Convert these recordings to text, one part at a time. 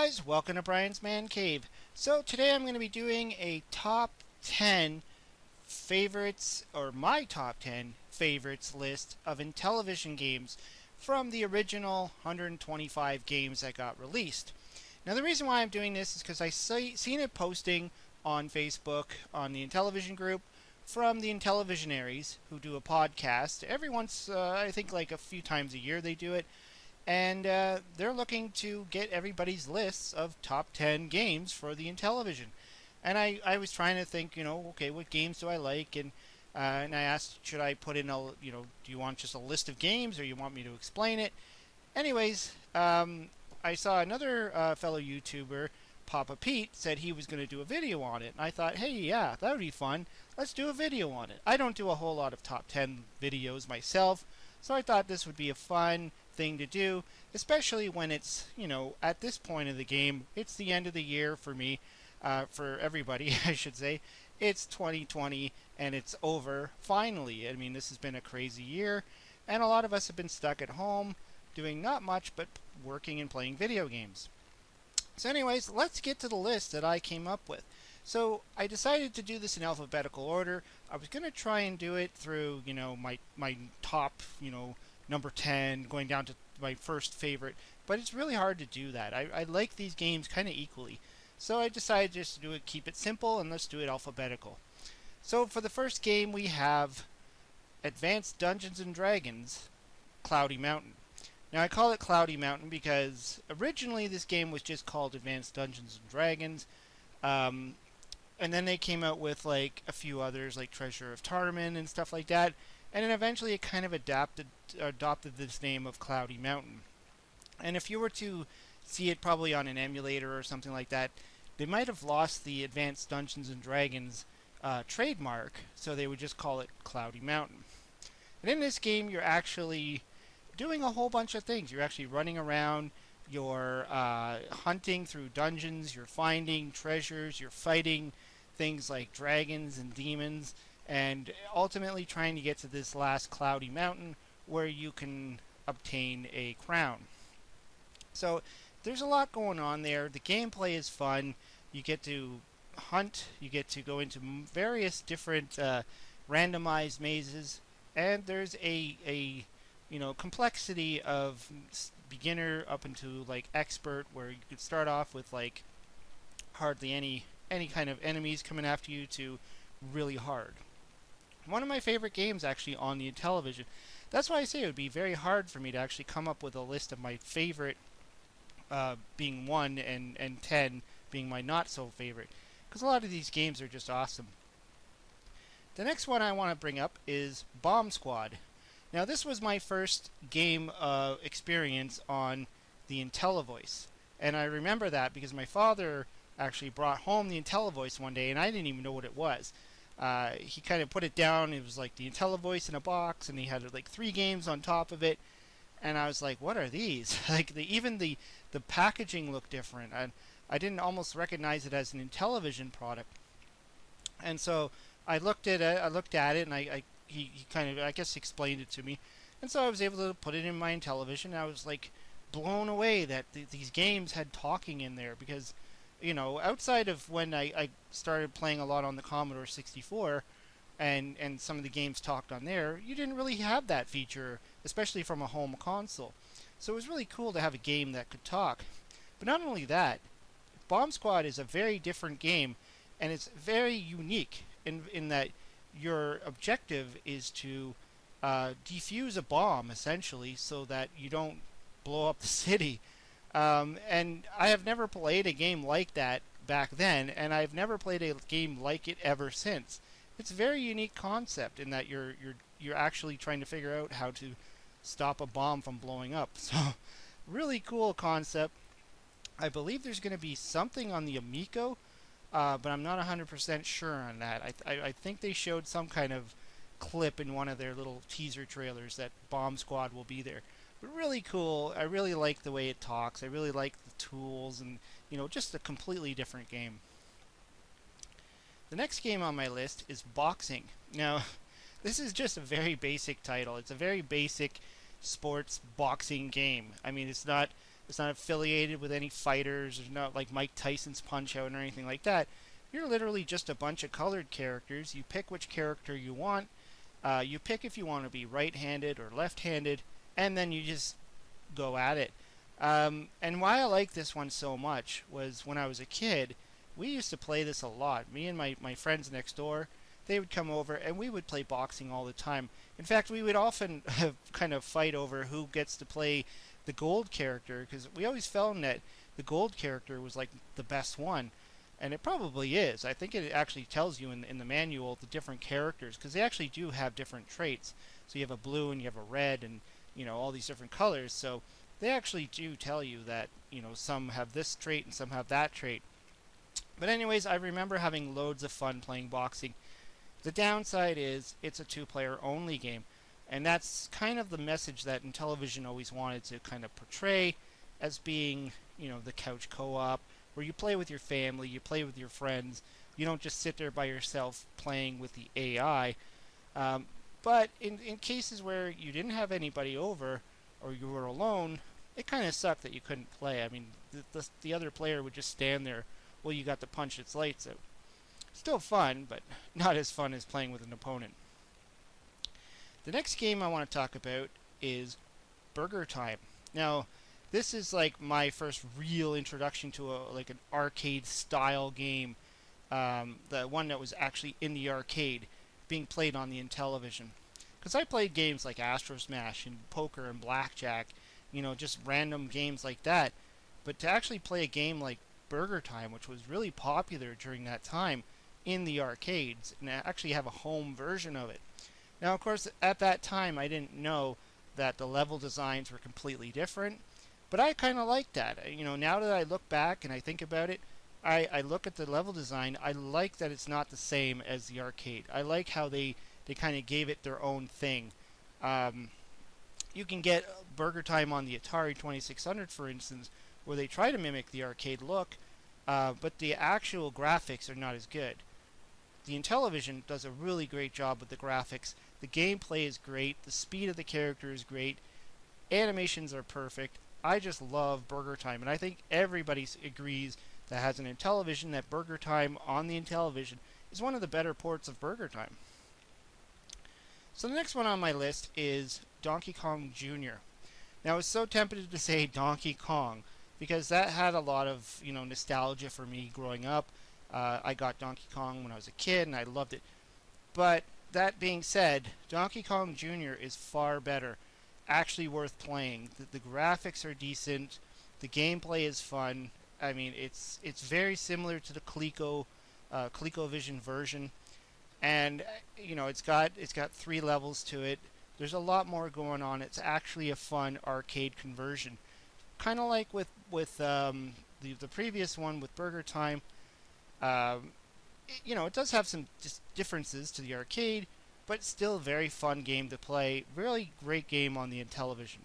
guys, welcome to Brian's Man Cave. So today I'm going to be doing a top 10 favorites, or my top 10 favorites list of Intellivision games from the original 125 games that got released. Now the reason why I'm doing this is because I seen it posting on Facebook on the Intellivision group from the Intellivisionaries who do a podcast. Every once, I think like a few times a year they do it, and they're looking to get everybody's lists of top 10 games for the Intellivision. And I was trying to think, okay, what games do I like? And I asked, should I put in do you want just a list of games or you want me to explain it? Anyways, I saw another fellow YouTuber, Papa Pete, said he was going to do a video on it. And I thought, hey, yeah, that would be fun. Let's do a video on it. I don't do a whole lot of top 10 videos myself, so I thought this would be a fun thing to do, especially when it's, at this point of the game, it's the end of the year for me, for everybody, I should say. It's 2020 and it's over, finally. I mean, this has been a crazy year, and a lot of us have been stuck at home doing not much but working and playing video games. So anyways, let's get to the list that I came up with. So I decided to do this in alphabetical order. I was going to try and do it through, my top, number 10, going down to my first favorite, but it's really hard to do that. I like these games kind of equally. So I decided just to do it, keep it simple, and let's do it alphabetical. So for the first game we have Advanced Dungeons and Dragons Cloudy Mountain. Now I call it Cloudy Mountain because originally this game was just called Advanced Dungeons and Dragons. And then they came out with like a few others like Treasure of Tarman and stuff like that. And then eventually it kind of adopted this name of Cloudy Mountain. And if you were to see it probably on an emulator or something like that, they might have lost the Advanced Dungeons and Dragons trademark, so they would just call it Cloudy Mountain. And in this game you're actually doing a whole bunch of things. You're actually running around, you're hunting through dungeons, you're finding treasures, you're fighting things like dragons and demons, and ultimately trying to get to this last Cloudy Mountain where you can obtain a crown. So there's a lot going on there. The gameplay is fun. You get to hunt, you get to go into various different randomized mazes, and there's a complexity of beginner up into like expert, where you could start off with like hardly any kind of enemies coming after you to really hard. One of my favorite games actually on the Intellivision. That's why I say it would be very hard for me to actually come up with a list of my favorite being 1 and 10 being my not so favorite, because a lot of these games are just awesome. The next one I want to bring up is Bomb Squad. Now this was my first game experience on the Intellivoice, and I remember that because my father actually brought home the Intellivoice one day and I didn't even know what it was. He kind of put it down. It was like the Intellivoice in a box, and he had like 3 games on top of it, and I was like, what are these? Like even the packaging looked different, and I didn't almost recognize it as an Intellivision product. And so I looked at it, and he kind of, I guess, explained it to me, and so I was able to put it in my Intellivision. And I was like blown away that these games had talking in there, because outside of when I started playing a lot on the Commodore 64, and some of the games talked on there, you didn't really have that feature, especially from a home console. So it was really cool to have a game that could talk. But not only that, Bomb Squad is a very different game, and it's very unique in that your objective is to defuse a bomb, essentially, so that you don't blow up the city. And I have never played a game like that back then, and I've never played a game like it ever since. It's a very unique concept in that you're actually trying to figure out how to stop a bomb from blowing up. So, really cool concept. I believe there's going to be something on the Amico, but I'm not 100% sure on that. I think they showed some kind of clip in one of their little teaser trailers that Bomb Squad will be there. But really cool. I really like the way it talks. I really like the tools, and just a completely different game. The next game on my list is Boxing. Now, this is just a very basic title. It's a very basic sports boxing game. I mean, it's not It's not affiliated with any fighters. There's not like Mike Tyson's Punch-Out or anything like that. You're literally just a bunch of colored characters. You pick which character you want. You pick if you want to be right-handed or left-handed, and then you just go at it. And why I like this one so much was when I was a kid, we used to play this a lot. Me and my friends next door, they would come over and we would play boxing all the time. In fact, we would often kind of fight over who gets to play the gold character, because we always found that the gold character was like the best one. And it probably is. I think it actually tells you in the manual the different characters, because they actually do have different traits. So you have a blue and you have a red and, all these different colors. So they actually do tell you that, some have this trait and some have that trait. But anyways, I remember having loads of fun playing boxing. The downside is it's a two-player only game. And that's kind of the message that Intellivision always wanted to kind of portray as being, the couch co-op, where you play with your family, you play with your friends. You don't just sit there by yourself playing with the AI. But in cases where you didn't have anybody over or you were alone, it kind of sucked that you couldn't play. I mean, the other player would just stand there while you got to punch its lights out. Still fun, but not as fun as playing with an opponent. The next game I want to talk about is BurgerTime. Now, this is like my first real introduction to an arcade style game. The one that was actually in the arcade, being played on the Intellivision. Because I played games like Astro Smash and poker and blackjack, just random games like that. But to actually play a game like BurgerTime, which was really popular during that time in the arcades, and actually have a home version of it. Now, of course, at that time, I didn't know that the level designs were completely different, but I kind of like that. Now that I look back and I think about it, I look at the level design, I like that it's not the same as the arcade. I like how they kind of gave it their own thing. You can get BurgerTime on the Atari 2600, for instance, where they try to mimic the arcade look, but the actual graphics are not as good. The Intellivision does a really great job with the graphics. The gameplay is great. The speed of the character is great. Animations are perfect. I just love BurgerTime, and I think everybody agrees that has an Intellivision that BurgerTime on the Intellivision is one of the better ports of BurgerTime. So the next one on my list is Donkey Kong Jr. Now, I was so tempted to say Donkey Kong because that had a lot of nostalgia for me growing up. I got Donkey Kong when I was a kid, and I loved it. But that being said, Donkey Kong Jr. is far better. Actually worth playing. The graphics are decent. The gameplay is fun. I mean, it's very similar to the ColecoVision version, and it's got 3 levels to it. There's a lot more going on. It's actually a fun arcade conversion, kind of like with the previous one with BurgerTime. It does have some differences to the arcade, but still a very fun game to play. Really great game on the Intellivision.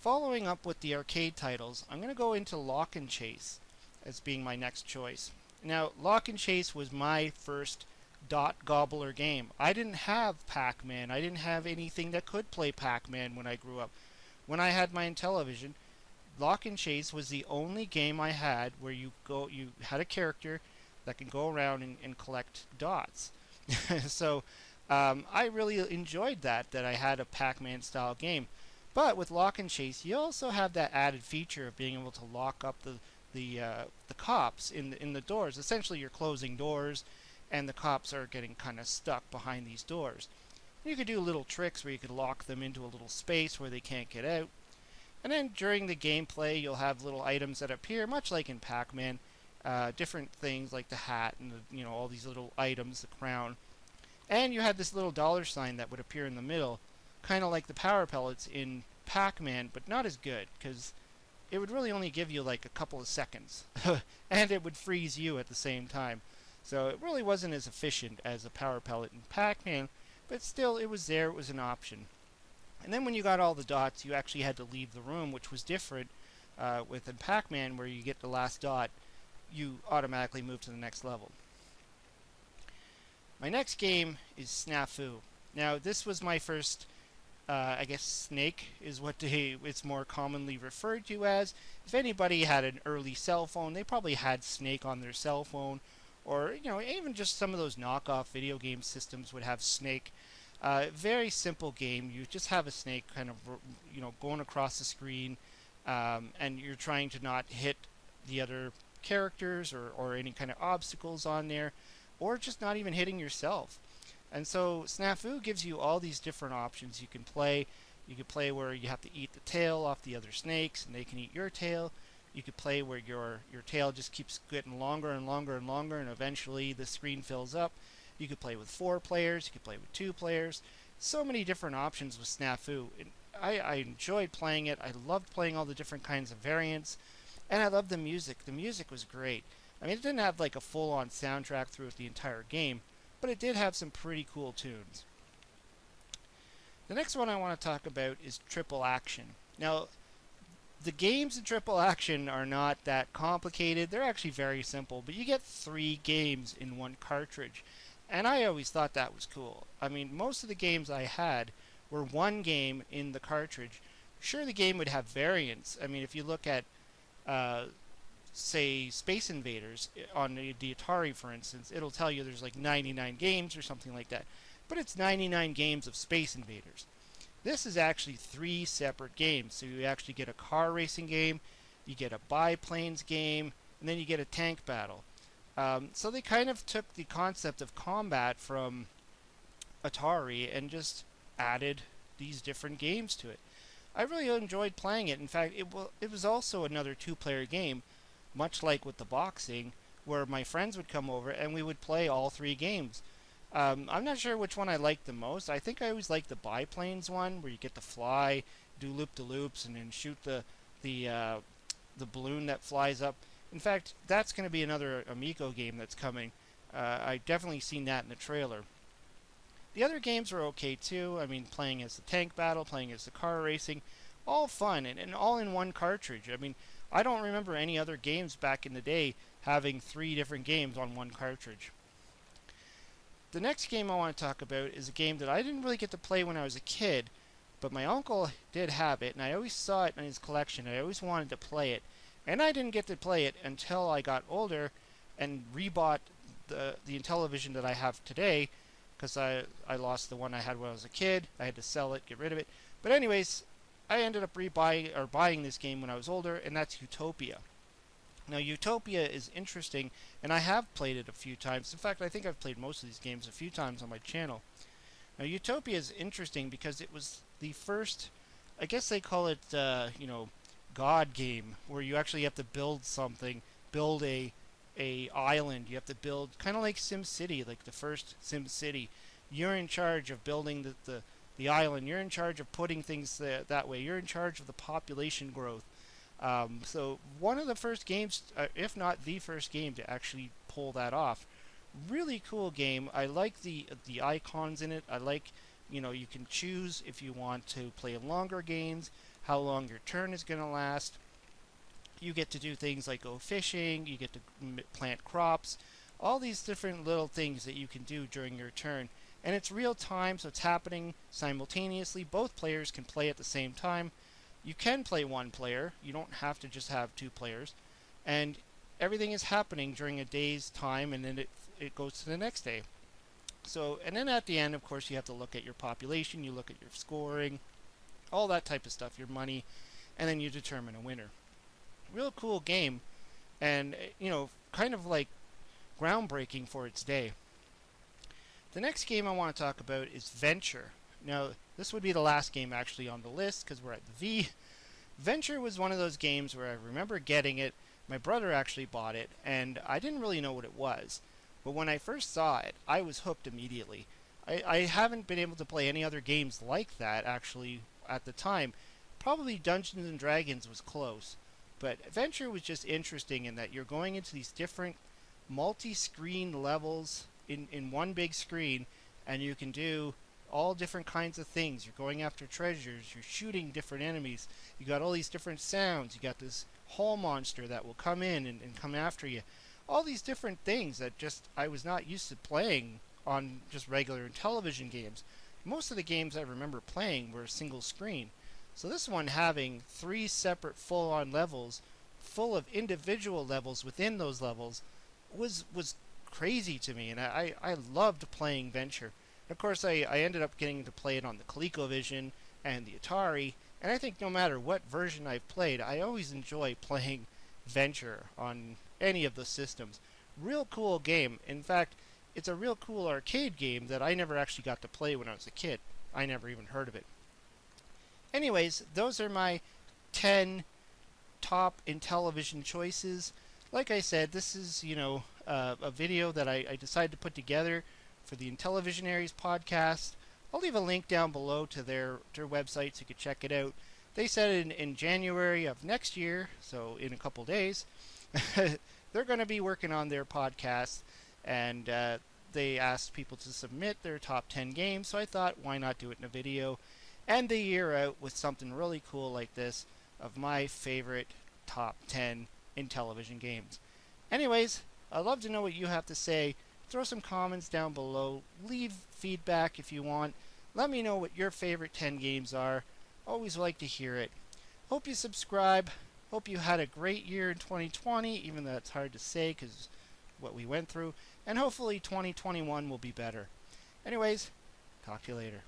Following up with the arcade titles, I'm going to go into Lock and Chase as being my next choice. Now, Lock and Chase was my first dot gobbler game. I didn't have Pac-Man. I didn't have anything that could play Pac-Man when I grew up. When I had my Intellivision, Lock and Chase was the only game I had where you had a character that could go around and collect dots. So I really enjoyed that I had a Pac-Man style game. But with Lock and Chase, you also have that added feature of being able to lock up the cops in the doors. Essentially, you're closing doors, and the cops are getting kind of stuck behind these doors. You could do little tricks where you could lock them into a little space where they can't get out. And then during the gameplay, you'll have little items that appear, much like in Pac-Man. Different things like the hat and all these little items, the crown. And you had this little dollar sign that would appear in the middle, kind of like the power pellets in Pac-Man, but not as good, because it would really only give you like a couple of seconds. And it would freeze you at the same time. So it really wasn't as efficient as a power pellet in Pac-Man, but still it was there, it was an option. And then when you got all the dots, you actually had to leave the room, which was different within Pac-Man, where you get the last dot, you automatically move to the next level. My next game is Snafu. Now, this was my first I guess Snake is what it's more commonly referred to as. If anybody had an early cell phone, they probably had Snake on their cell phone, or even just some of those knockoff video game systems would have Snake. Very simple game. You just have a snake kind of going across the screen, and you're trying to not hit the other characters or any kind of obstacles on there, or just not even hitting yourself. And so Snafu gives you all these different options you can play. You could play where you have to eat the tail off the other snakes and they can eat your tail. You could play where your tail just keeps getting longer and longer and longer and eventually the screen fills up. You could play with 4 players, you could play with 2 players. So many different options with Snafu. I enjoyed playing it. I loved playing all the different kinds of variants. And I loved the music. The music was great. I mean, it didn't have like a full-on soundtrack throughout the entire game, but it did have some pretty cool tunes. The next one I want to talk about is Triple Action. Now, the games in Triple Action are not that complicated. They're actually very simple, but you get 3 games in one cartridge. And I always thought that was cool. I mean, most of the games I had were 1 game in the cartridge. Sure, the game would have variants. I mean, if you look at say Space Invaders on the Atari, for instance, it'll tell you there's like 99 games or something like that. But it's 99 games of Space Invaders. This is actually 3 separate games. So you actually get a car racing game, you get a biplanes game, and then you get a tank battle. So they kind of took the concept of combat from Atari and just added these different games to it. I really enjoyed playing it. In fact, it was also another 2-player game, much like with the boxing, where my friends would come over and we would play all 3 games. I'm not sure which one I liked the most. I think I always liked the biplanes one, where you get to fly, do loop-de-loops, and then shoot the balloon that flies up. In fact, that's going to be another Amico game that's coming. I definitely seen that in the trailer. The other games were okay too. I mean, playing as the tank battle, playing as the car racing, all fun and all in one cartridge. I mean, I don't remember any other games back in the day having 3 different games on one cartridge. The next game I want to talk about is a game that I didn't really get to play when I was a kid, but my uncle did have it, and I always saw it in his collection. I always wanted to play it, and I didn't get to play it until I got older and rebought the Intellivision that I have today, because I lost the one I had when I was a kid. I had to sell it, get rid of it. But anyways, I ended up buying this game when I was older, and that's Utopia. Now, Utopia is interesting, and I have played it a few times. In fact, I think I've played most of these games a few times on my channel. Now, Utopia is interesting because it was the first, I guess they call it, God game, where you actually have to build something, build a island. You have to build, kind of like SimCity, like the first SimCity. You're in charge of building the island. You're in charge of putting things that way. You're in charge of the population growth. So one of the first games, if not the first game, to actually pull that off. Really cool game. I like the icons in it. I like, you can choose if you want to play longer games, how long your turn is going to last. You get to do things like go fishing, you get to plant crops, all these different little things that you can do during your turn. And it's real time, so it's happening simultaneously. Both players can play at the same time. You can play 1 player. You don't have to just have 2 players. And everything is happening during a day's time, and then it goes to the next day. So, and then at the end, of course, you have to look at your population, you look at your scoring, all that type of stuff, your money, and then you determine a winner. Real cool game, and kind of like groundbreaking for its day. The next game I want to talk about is Venture. Now, this would be the last game actually on the list because we're at the V. Venture was one of those games where I remember getting it. My brother actually bought it, and I didn't really know what it was. But when I first saw it, I was hooked immediately. I haven't been able to play any other games like that actually at the time. Probably Dungeons and Dragons was close. But Venture was just interesting in that you're going into these different multi-screen levels in one big screen, and you can do all different kinds of things. You're going after treasures, you're shooting different enemies, you got all these different sounds, you got this hall monster that will come in and come after you. All these different things that just I was not used to playing on just regular Intellivision games. most of the games I remember playing were single screen. So this one having 3 separate full-on levels, full of individual levels within those levels, was crazy to me, and I loved playing Venture. Of course, I ended up getting to play it on the ColecoVision and the Atari, and I think no matter what version I've played, I always enjoy playing Venture on any of the systems. Real cool game. In fact, it's a real cool arcade game that I never actually got to play when I was a kid. I never even heard of it. Anyways, those are my 10 top Intellivision choices. Like I said, this is, a video that I decided to put together for the Intellivisionaries podcast. I'll leave a link down below to their website so you can check it out. They said in January of next year, so in a couple days, they're going to be working on their podcast, and they asked people to submit their top 10 games, so I thought, why not do it in a video? End the year out with something really cool like this of my favorite top 10 Intellivision games. Anyways, I'd love to know what you have to say. Throw some comments down below. Leave feedback if you want. Let me know what your favorite 10 games are. Always like to hear it. Hope you subscribe. Hope you had a great year in 2020, even though it's hard to say because what we went through. And hopefully 2021 will be better. Anyways, talk to you later.